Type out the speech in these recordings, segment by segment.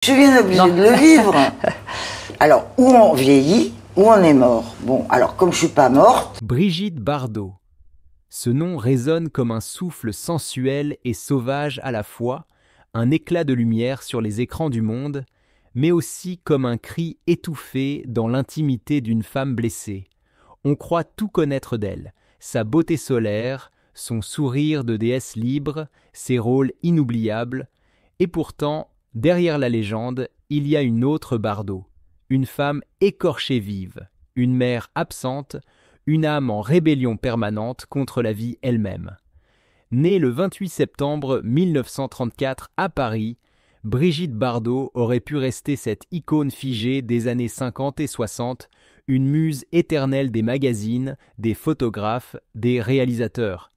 Je suis bien obligée de le vivre. Alors, ou on vieillit, ou on est mort. Bon, alors comme je suis pas morte... Brigitte Bardot. Ce nom résonne comme un souffle sensuel et sauvage à la fois, un éclat de lumière sur les écrans du monde, mais aussi comme un cri étouffé dans l'intimité d'une femme blessée. On croit tout connaître d'elle, sa beauté solaire, son sourire de déesse libre, ses rôles inoubliables, et pourtant, derrière la légende, il y a une autre Bardot, une femme écorchée vive, une mère absente, une âme en rébellion permanente contre la vie elle-même. Née le 28 septembre 1934 à Paris, Brigitte Bardot aurait pu rester cette icône figée des années 50 et 60, une muse éternelle des magazines, des photographes, des réalisateurs.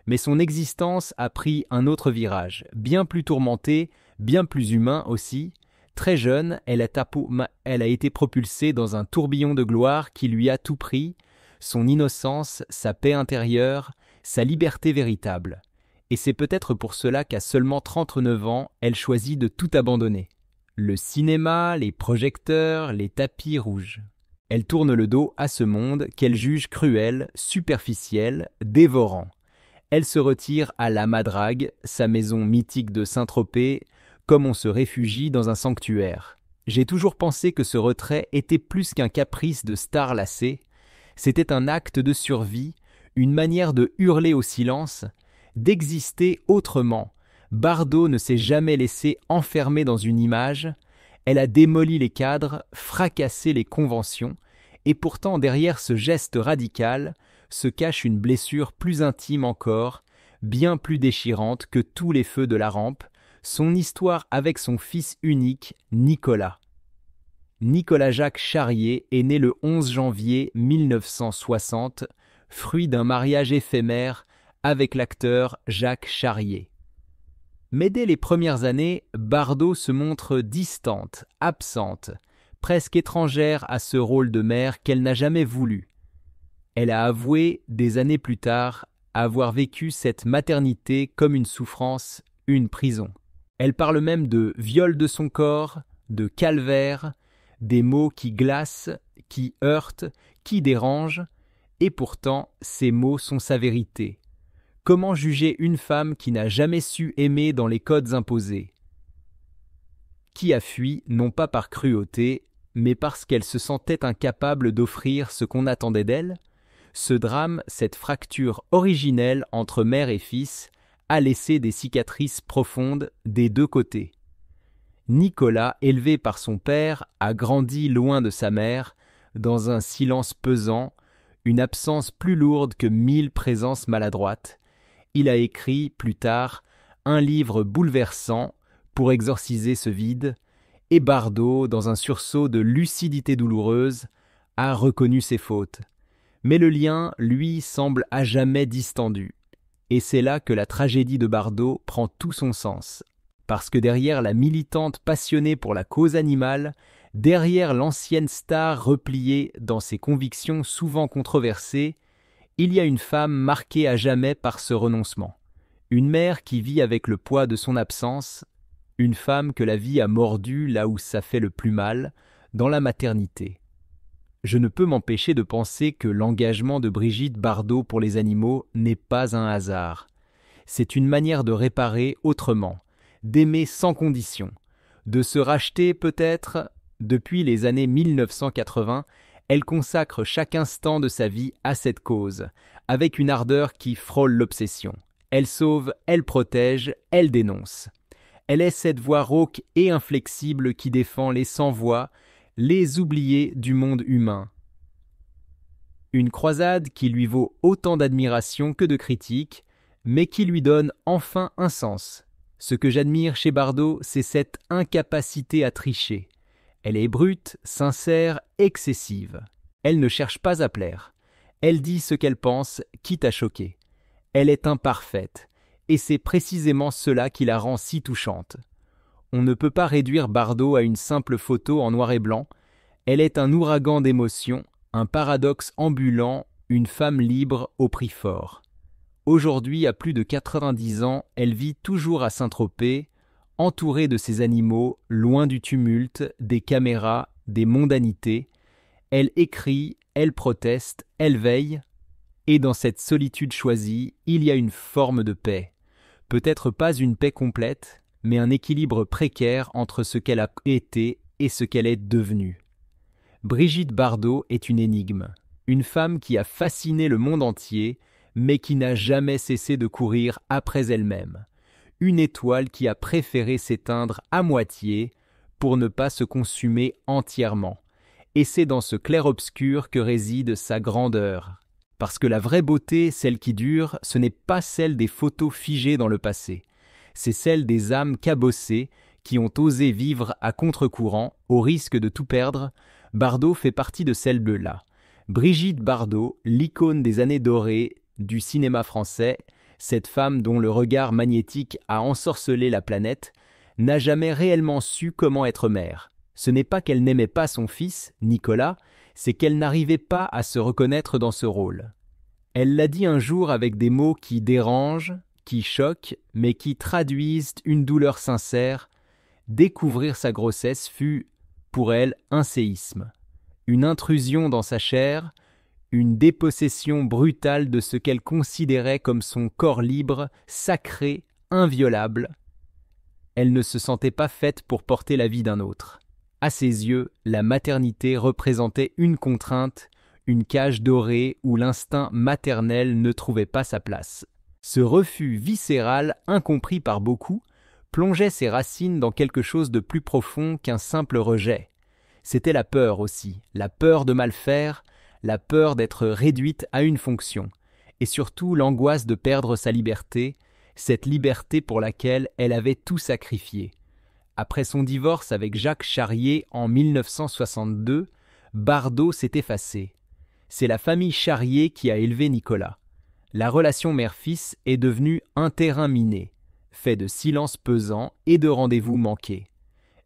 Mais son existence a pris un autre virage, bien plus tourmenté, bien plus humain aussi. Très jeune, elle a été propulsée dans un tourbillon de gloire qui lui a tout pris, son innocence, sa paix intérieure, sa liberté véritable. Et c'est peut-être pour cela qu'à seulement 39 ans, elle choisit de tout abandonner. Le cinéma, les projecteurs, les tapis rouges. Elle tourne le dos à ce monde qu'elle juge cruel, superficiel, dévorant. Elle se retire à la Madrague, sa maison mythique de Saint-Tropez, comme on se réfugie dans un sanctuaire. J'ai toujours pensé que ce retrait était plus qu'un caprice de star lassée. C'était un acte de survie, une manière de hurler au silence, d'exister autrement. Bardot ne s'est jamais laissée enfermer dans une image, elle a démoli les cadres, fracassé les conventions, et pourtant derrière ce geste radical se cache une blessure plus intime encore, bien plus déchirante que tous les feux de la rampe, son histoire avec son fils unique, Nicolas. Nicolas Jacques Charrier est né le 11 janvier 1960, fruit d'un mariage éphémère avec l'acteur Jacques Charrier. Mais dès les premières années, Bardot se montre distante, absente, presque étrangère à ce rôle de mère qu'elle n'a jamais voulu. Elle a avoué, des années plus tard, avoir vécu cette maternité comme une souffrance, une prison. Elle parle même de viol de son corps, de calvaire, des mots qui glacent, qui heurtent, qui dérangent, et pourtant ces mots sont sa vérité. Comment juger une femme qui n'a jamais su aimer dans les codes imposés? Qui a fui, non pas par cruauté, mais parce qu'elle se sentait incapable d'offrir ce qu'on attendait d'elle? Ce drame, cette fracture originelle entre mère et fils, a laissé des cicatrices profondes des deux côtés. Nicolas, élevé par son père, a grandi loin de sa mère, dans un silence pesant, une absence plus lourde que 1000 présences maladroites. Il a écrit, plus tard, un livre bouleversant pour exorciser ce vide, et Bardot, dans un sursaut de lucidité douloureuse, a reconnu ses fautes. Mais le lien, lui, semble à jamais distendu. Et c'est là que la tragédie de Bardot prend tout son sens. Parce que derrière la militante passionnée pour la cause animale, derrière l'ancienne star repliée dans ses convictions souvent controversées, il y a une femme marquée à jamais par ce renoncement. Une mère qui vit avec le poids de son absence, une femme que la vie a mordue là où ça fait le plus mal, dans la maternité. Je ne peux m'empêcher de penser que l'engagement de Brigitte Bardot pour les animaux n'est pas un hasard. C'est une manière de réparer autrement, d'aimer sans condition, de se racheter peut-être. Depuis les années 1980, elle consacre chaque instant de sa vie à cette cause, avec une ardeur qui frôle l'obsession. Elle sauve, elle protège, elle dénonce. Elle est cette voix rauque et inflexible qui défend les sans-voix, les oubliés du monde humain. Une croisade qui lui vaut autant d'admiration que de critiques, mais qui lui donne enfin un sens. Ce que j'admire chez Bardot, c'est cette incapacité à tricher. Elle est brute, sincère, excessive. Elle ne cherche pas à plaire. Elle dit ce qu'elle pense, quitte à choquer. Elle est imparfaite, et c'est précisément cela qui la rend si touchante. On ne peut pas réduire Bardot à une simple photo en noir et blanc. Elle est un ouragan d'émotions, un paradoxe ambulant, une femme libre au prix fort. Aujourd'hui, à plus de 90 ans, elle vit toujours à Saint-Tropez, entourée de ses animaux, loin du tumulte, des caméras, des mondanités. Elle écrit, elle proteste, elle veille. Et dans cette solitude choisie, il y a une forme de paix. Peut-être pas une paix complète, mais un équilibre précaire entre ce qu'elle a été et ce qu'elle est devenue. Brigitte Bardot est une énigme, une femme qui a fasciné le monde entier, mais qui n'a jamais cessé de courir après elle-même. Une étoile qui a préféré s'éteindre à moitié pour ne pas se consumer entièrement. Et c'est dans ce clair-obscur que réside sa grandeur. Parce que la vraie beauté, celle qui dure, ce n'est pas celle des photos figées dans le passé. C'est celle des âmes cabossées qui ont osé vivre à contre-courant, au risque de tout perdre. Bardot fait partie de celles-là. Brigitte Bardot, l'icône des années dorées du cinéma français, cette femme dont le regard magnétique a ensorcelé la planète, n'a jamais réellement su comment être mère. Ce n'est pas qu'elle n'aimait pas son fils, Nicolas, c'est qu'elle n'arrivait pas à se reconnaître dans ce rôle. Elle l'a dit un jour avec des mots qui dérangent, qui choquent, mais qui traduisent une douleur sincère. Découvrir sa grossesse fut, pour elle, un séisme, une intrusion dans sa chair, une dépossession brutale de ce qu'elle considérait comme son corps libre, sacré, inviolable. Elle ne se sentait pas faite pour porter la vie d'un autre. À ses yeux, la maternité représentait une contrainte, une cage dorée où l'instinct maternel ne trouvait pas sa place. Ce refus viscéral, incompris par beaucoup, plongeait ses racines dans quelque chose de plus profond qu'un simple rejet. C'était la peur aussi, la peur de mal faire, la peur d'être réduite à une fonction, et surtout l'angoisse de perdre sa liberté, cette liberté pour laquelle elle avait tout sacrifié. Après son divorce avec Jacques Charrier en 1962, Bardot s'est effacée. C'est la famille Charrier qui a élevé Nicolas. La relation mère-fils est devenue un terrain miné, fait de silence pesant et de rendez-vous manqués.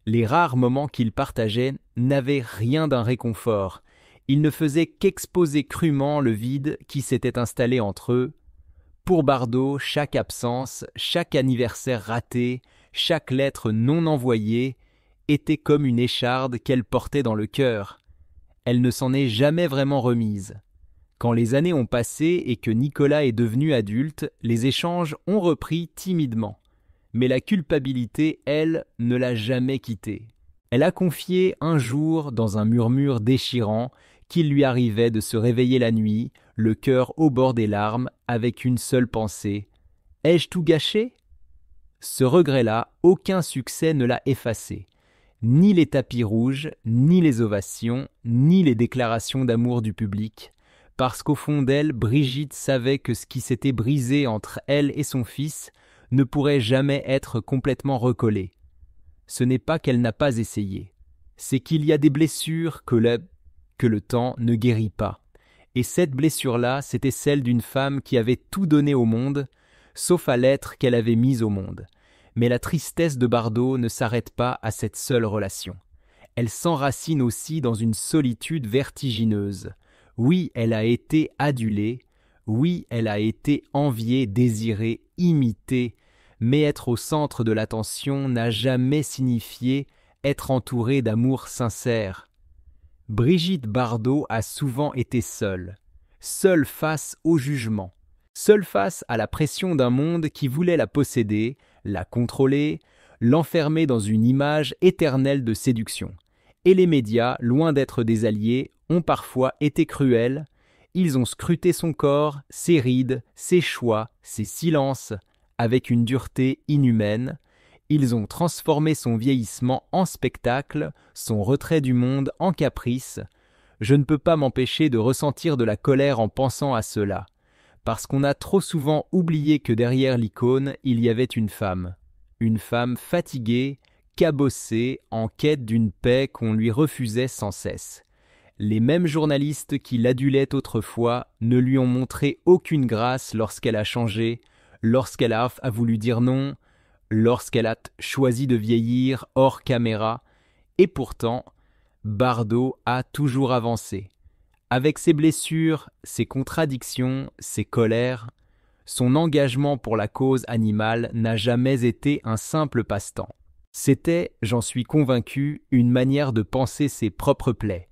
Les rares moments qu'ils partageaient n'avaient rien d'un réconfort. Ils ne faisaient qu'exposer crûment le vide qui s'était installé entre eux. Pour Bardot, chaque absence, chaque anniversaire raté, chaque lettre non envoyée était comme une écharde qu'elle portait dans le cœur. Elle ne s'en est jamais vraiment remise. Quand les années ont passé et que Nicolas est devenu adulte, les échanges ont repris timidement. Mais la culpabilité, elle, ne l'a jamais quitté. Elle a confié un jour, dans un murmure déchirant, qu'il lui arrivait de se réveiller la nuit, le cœur au bord des larmes, avec une seule pensée. « Ai-je tout gâché ?» Ce regret-là, aucun succès ne l'a effacé. Ni les tapis rouges, ni les ovations, ni les déclarations d'amour du public, parce qu'au fond d'elle, Brigitte savait que ce qui s'était brisé entre elle et son fils ne pourrait jamais être complètement recollé. Ce n'est pas qu'elle n'a pas essayé, c'est qu'il y a des blessures que le temps ne guérit pas. Et cette blessure-là, c'était celle d'une femme qui avait tout donné au monde, sauf à l'être qu'elle avait mis au monde. Mais la tristesse de Bardot ne s'arrête pas à cette seule relation. Elle s'enracine aussi dans une solitude vertigineuse. Oui, elle a été adulée, oui, elle a été enviée, désirée, imitée, mais être au centre de l'attention n'a jamais signifié être entourée d'amour sincère. Brigitte Bardot a souvent été seule face au jugement, seule face à la pression d'un monde qui voulait la posséder, la contrôler, l'enfermer dans une image éternelle de séduction. Et les médias, loin d'être des alliés, ont parfois été cruels. Ils ont scruté son corps, ses rides, ses choix, ses silences, avec une dureté inhumaine. Ils ont transformé son vieillissement en spectacle, son retrait du monde en caprice. Je ne peux pas m'empêcher de ressentir de la colère en pensant à cela, parce qu'on a trop souvent oublié que derrière l'icône, il y avait une femme fatiguée, cabossée, en quête d'une paix qu'on lui refusait sans cesse. Les mêmes journalistes qui l'adulaient autrefois ne lui ont montré aucune grâce lorsqu'elle a changé, lorsqu'elle a voulu dire non, lorsqu'elle a choisi de vieillir hors caméra, et pourtant, Bardot a toujours avancé. Avec ses blessures, ses contradictions, ses colères, son engagement pour la cause animale n'a jamais été un simple passe-temps. C'était, j'en suis convaincu, une manière de panser ses propres plaies.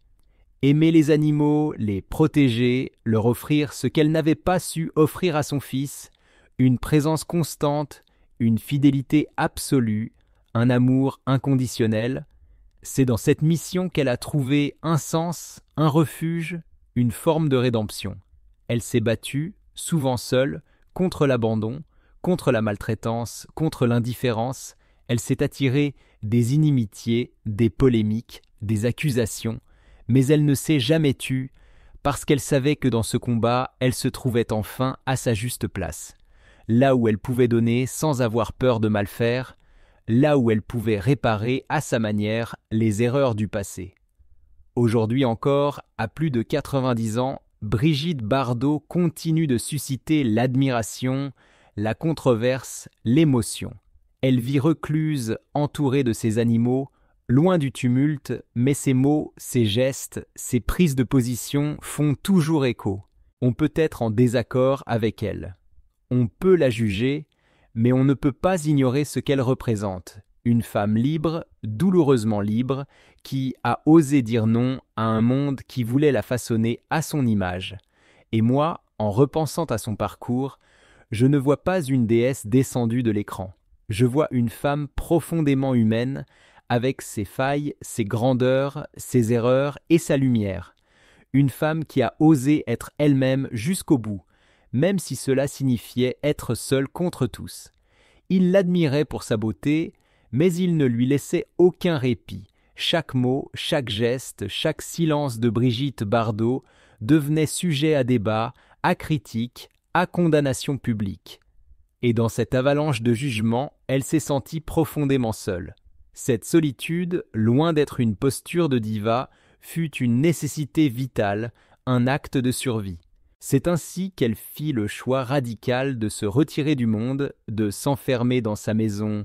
Aimer les animaux, les protéger, leur offrir ce qu'elle n'avait pas su offrir à son fils, une présence constante, une fidélité absolue, un amour inconditionnel, c'est dans cette mission qu'elle a trouvé un sens, un refuge, une forme de rédemption. Elle s'est battue, souvent seule, contre l'abandon, contre la maltraitance, contre l'indifférence. Elle s'est attirée des inimitiés, des polémiques, des accusations, mais elle ne s'est jamais tue parce qu'elle savait que dans ce combat, elle se trouvait enfin à sa juste place, là où elle pouvait donner sans avoir peur de mal faire, là où elle pouvait réparer à sa manière les erreurs du passé. Aujourd'hui encore, à plus de 90 ans, Brigitte Bardot continue de susciter l'admiration, la controverse, l'émotion. Elle vit recluse, entourée de ses animaux, loin du tumulte, mais ses mots, ses gestes, ses prises de position font toujours écho. On peut être en désaccord avec elle. On peut la juger, mais on ne peut pas ignorer ce qu'elle représente. Une femme libre, douloureusement libre, qui a osé dire non à un monde qui voulait la façonner à son image. Et moi, en repensant à son parcours, je ne vois pas une déesse descendue de l'écran. Je vois une femme profondément humaine, avec ses failles, ses grandeurs, ses erreurs et sa lumière. Une femme qui a osé être elle-même jusqu'au bout, même si cela signifiait être seule contre tous. Il l'admirait pour sa beauté, mais il ne lui laissait aucun répit. Chaque mot, chaque geste, chaque silence de Brigitte Bardot devenait sujet à débat, à critique, à condamnation publique. Et dans cette avalanche de jugements, elle s'est sentie profondément seule. Cette solitude, loin d'être une posture de diva, fut une nécessité vitale, un acte de survie. C'est ainsi qu'elle fit le choix radical de se retirer du monde, de s'enfermer dans sa maison,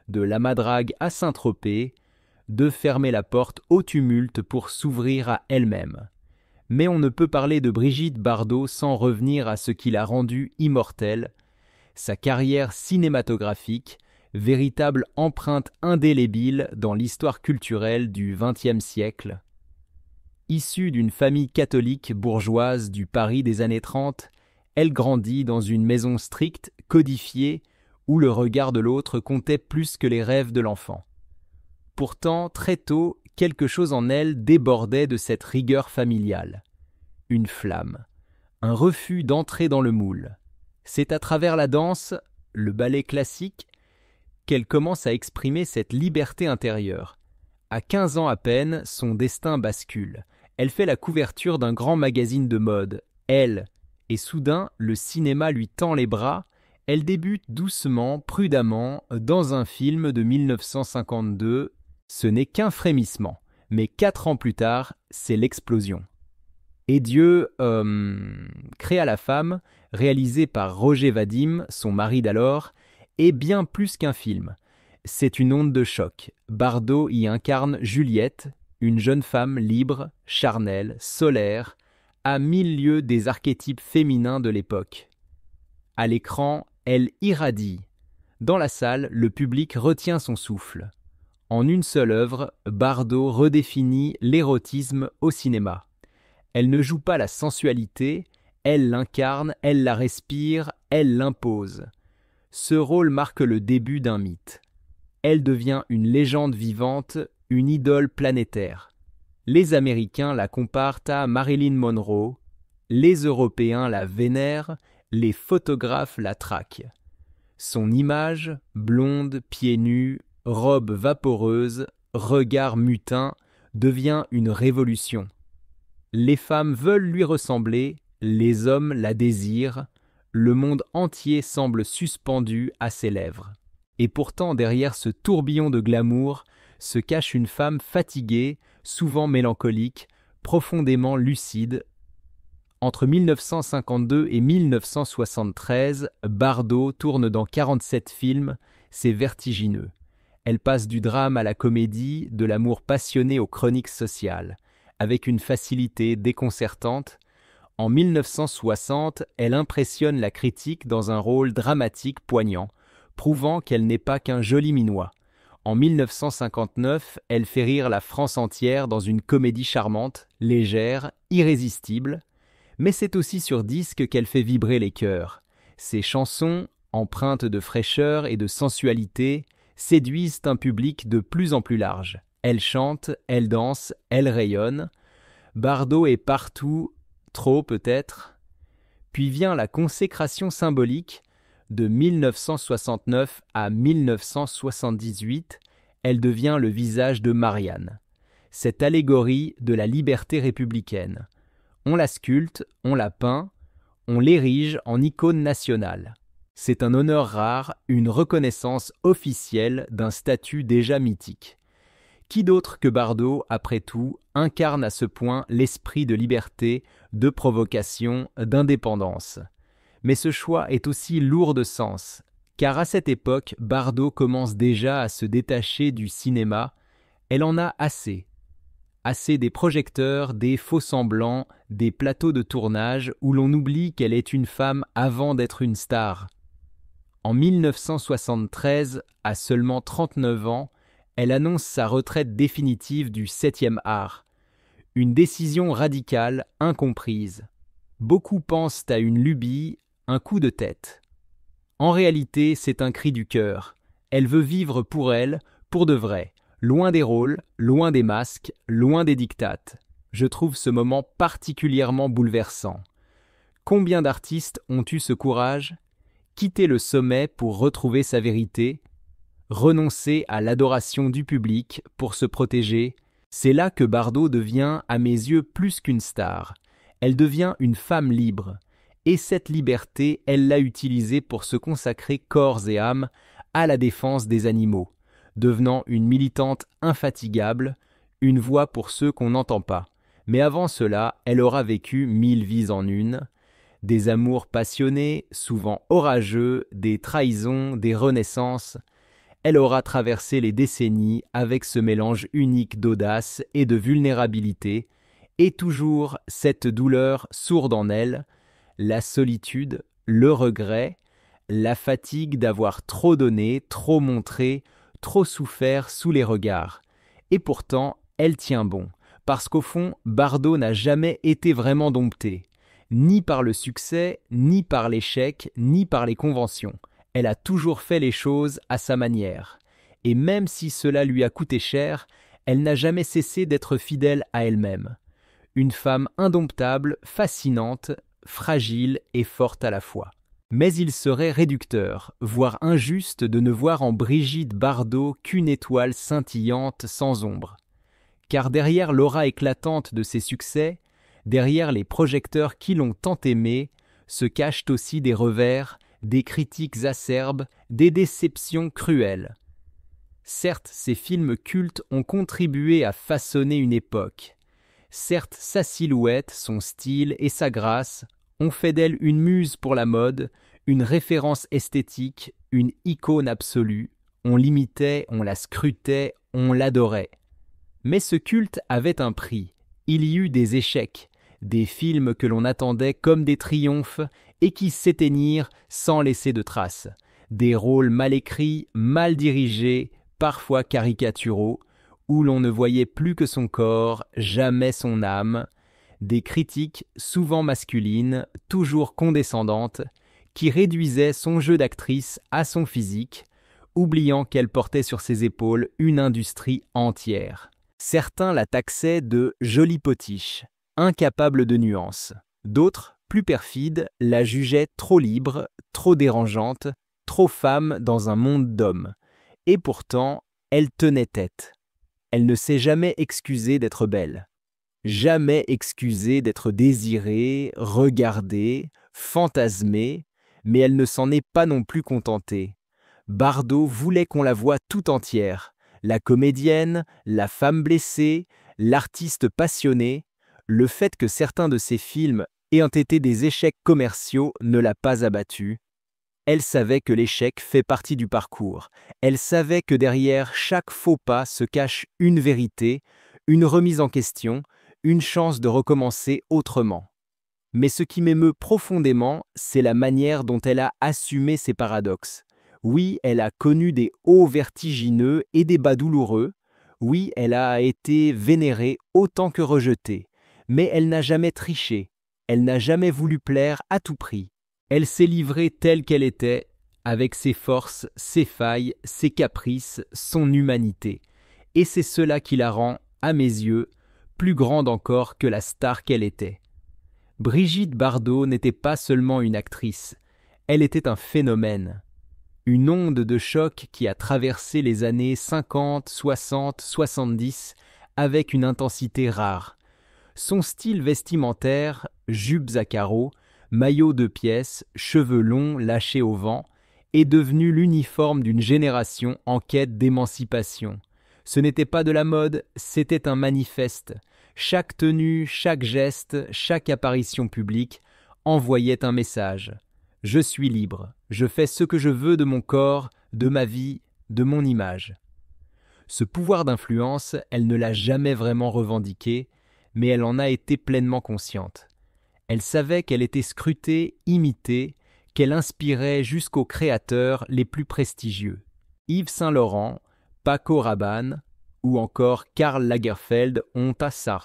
de la Madrague à Saint-Tropez, de fermer la porte au tumulte pour s'ouvrir à elle-même. Mais on ne peut parler de Brigitte Bardot sans revenir à ce qui l'a rendue immortelle, sa carrière cinématographique, véritable empreinte indélébile dans l'histoire culturelle du XXe siècle. Issue d'une famille catholique bourgeoise du Paris des années 30, elle grandit dans une maison stricte, codifiée, où le regard de l'autre comptait plus que les rêves de l'enfant. Pourtant, très tôt, quelque chose en elle débordait de cette rigueur familiale. Une flamme, un refus d'entrer dans le moule. C'est à travers la danse, le ballet classique, qu'elle commence à exprimer cette liberté intérieure. À 15 ans à peine, son destin bascule. Elle fait la couverture d'un grand magazine de mode, Elle, et soudain, le cinéma lui tend les bras. Elle débute doucement, prudemment, dans un film de 1952. Ce n'est qu'un frémissement, mais 4 ans plus tard, c'est l'explosion. Et Dieu créa la femme, réalisé par Roger Vadim, son mari d'alors, est bien plus qu'un film. C'est une onde de choc. Bardot y incarne Juliette, une jeune femme libre, charnelle, solaire, à 1000 lieues des archétypes féminins de l'époque. À l'écran, elle irradie. Dans la salle, le public retient son souffle. En une seule œuvre, Bardot redéfinit l'érotisme au cinéma. Elle ne joue pas la sensualité, elle l'incarne, elle la respire, elle l'impose. Ce rôle marque le début d'un mythe. Elle devient une légende vivante, une idole planétaire. Les Américains la comparent à Marilyn Monroe, les Européens la vénèrent, les photographes la traquent. Son image, blonde, pieds nus, robe vaporeuse, regard mutin, devient une révolution. Les femmes veulent lui ressembler, les hommes la désirent, le monde entier semble suspendu à ses lèvres. Et pourtant, derrière ce tourbillon de glamour, se cache une femme fatiguée, souvent mélancolique, profondément lucide. Entre 1952 et 1973, Bardot tourne dans 47 films, c'est vertigineux. Elle passe du drame à la comédie, de l'amour passionné aux chroniques sociales, avec une facilité déconcertante. En 1960, elle impressionne la critique dans un rôle dramatique poignant, prouvant qu'elle n'est pas qu'un joli minois. En 1959, elle fait rire la France entière dans une comédie charmante, légère, irrésistible, mais c'est aussi sur disque qu'elle fait vibrer les cœurs. Ses chansons, empreintes de fraîcheur et de sensualité, séduisent un public de plus en plus large. Elle chante, elle danse, elle rayonne. Bardot est partout, trop peut-être. Puis vient la consécration symbolique. De 1969 à 1978, elle devient le visage de Marianne. Cette allégorie de la liberté républicaine. On la sculpte, on la peint, on l'érige en icône nationale. C'est un honneur rare, une reconnaissance officielle d'un statut déjà mythique. Qui d'autre que Bardot, après tout, incarne à ce point l'esprit de liberté, de provocation, d'indépendance? Mais ce choix est aussi lourd de sens, car à cette époque, Bardot commence déjà à se détacher du cinéma. Elle en a assez. Assez des projecteurs, des faux-semblants, des plateaux de tournage où l'on oublie qu'elle est une femme avant d'être une star. En 1973, à seulement 39 ans, elle annonce sa retraite définitive du 7e art. Une décision radicale, incomprise. Beaucoup pensent à une lubie, un coup de tête. En réalité, c'est un cri du cœur. Elle veut vivre pour elle, pour de vrai, loin des rôles, loin des masques, loin des dictates. Je trouve ce moment particulièrement bouleversant. Combien d'artistes ont eu ce courage? Quitter le sommet pour retrouver sa vérité, renoncer à l'adoration du public pour se protéger, c'est là que Bardot devient, à mes yeux, plus qu'une star. Elle devient une femme libre. Et cette liberté, elle l'a utilisée pour se consacrer corps et âme à la défense des animaux, devenant une militante infatigable, une voix pour ceux qu'on n'entend pas. Mais avant cela, elle aura vécu 1000 vies en une, des amours passionnés, souvent orageux, des trahisons, des renaissances. Elle aura traversé les décennies avec ce mélange unique d'audace et de vulnérabilité, et toujours cette douleur sourde en elle, la solitude, le regret, la fatigue d'avoir trop donné, trop montré, trop souffert sous les regards. Et pourtant, elle tient bon, parce qu'au fond, Bardot n'a jamais été vraiment domptée, ni par le succès, ni par l'échec, ni par les conventions. Elle a toujours fait les choses à sa manière. Et même si cela lui a coûté cher, elle n'a jamais cessé d'être fidèle à elle-même. Une femme indomptable, fascinante, fragile et forte à la fois. Mais il serait réducteur, voire injuste de ne voir en Brigitte Bardot qu'une étoile scintillante sans ombre. Car derrière l'aura éclatante de ses succès, derrière les projecteurs qui l'ont tant aimée, se cachent aussi des revers, des critiques acerbes, des déceptions cruelles. Certes, ces films cultes ont contribué à façonner une époque. Certes, sa silhouette, son style et sa grâce ont fait d'elle une muse pour la mode, une référence esthétique, une icône absolue. On l'imitait, on la scrutait, on l'adorait. Mais ce culte avait un prix. Il y eut des échecs, des films que l'on attendait comme des triomphes et qui s'éteignirent sans laisser de traces. Des rôles mal écrits, mal dirigés, parfois caricaturaux, où l'on ne voyait plus que son corps, jamais son âme. Des critiques souvent masculines, toujours condescendantes, qui réduisaient son jeu d'actrice à son physique, oubliant qu'elle portait sur ses épaules une industrie entière. Certains la taxaient de jolie potiche, incapable de nuances. D'autres, plus perfides, la jugeaient trop libre, trop dérangeante, trop femme dans un monde d'hommes. Et pourtant, elle tenait tête. Elle ne s'est jamais excusée d'être belle. Jamais excusée d'être désirée, regardée, fantasmée, mais elle ne s'en est pas non plus contentée. Bardot voulait qu'on la voie tout entière, la comédienne, la femme blessée, l'artiste passionné. Le fait que certains de ses films ayant été des échecs commerciaux ne l'a pas abattue. Elle savait que l'échec fait partie du parcours. Elle savait que derrière chaque faux pas se cache une vérité, une remise en question, une chance de recommencer autrement. Mais ce qui m'émeut profondément, c'est la manière dont elle a assumé ses paradoxes. Oui, elle a connu des hauts vertigineux et des bas douloureux. Oui, elle a été vénérée autant que rejetée. Mais elle n'a jamais triché. Elle n'a jamais voulu plaire à tout prix. Elle s'est livrée telle qu'elle était, avec ses forces, ses failles, ses caprices, son humanité. Et c'est cela qui la rend, à mes yeux, plus grande encore que la star qu'elle était. Brigitte Bardot n'était pas seulement une actrice, elle était un phénomène. Une onde de choc qui a traversé les années 50, 60, 70 avec une intensité rare. Son style vestimentaire, jupes à carreaux, maillot de pièces, cheveux longs lâchés au vent, est devenu l'uniforme d'une génération en quête d'émancipation. Ce n'était pas de la mode, c'était un manifeste. Chaque tenue, chaque geste, chaque apparition publique envoyait un message. Je suis libre, je fais ce que je veux de mon corps, de ma vie, de mon image. Ce pouvoir d'influence, elle ne l'a jamais vraiment revendiqué, mais elle en a été pleinement consciente. Elle savait qu'elle était scrutée, imitée, qu'elle inspirait jusqu'aux créateurs les plus prestigieux. Yves Saint-Laurent, Paco Rabanne ou encore Karl Lagerfeld ont à ça,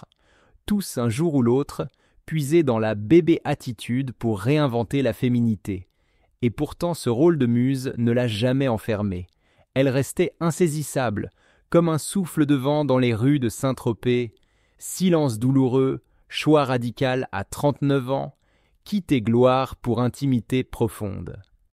tous un jour ou l'autre, puisé dans la bébé attitude pour réinventer la féminité. Et pourtant ce rôle de muse ne l'a jamais enfermée. Elle restait insaisissable, comme un souffle de vent dans les rues de Saint-Tropez. Silence douloureux, choix radical à 39 ans, quitte et gloire pour intimité profonde.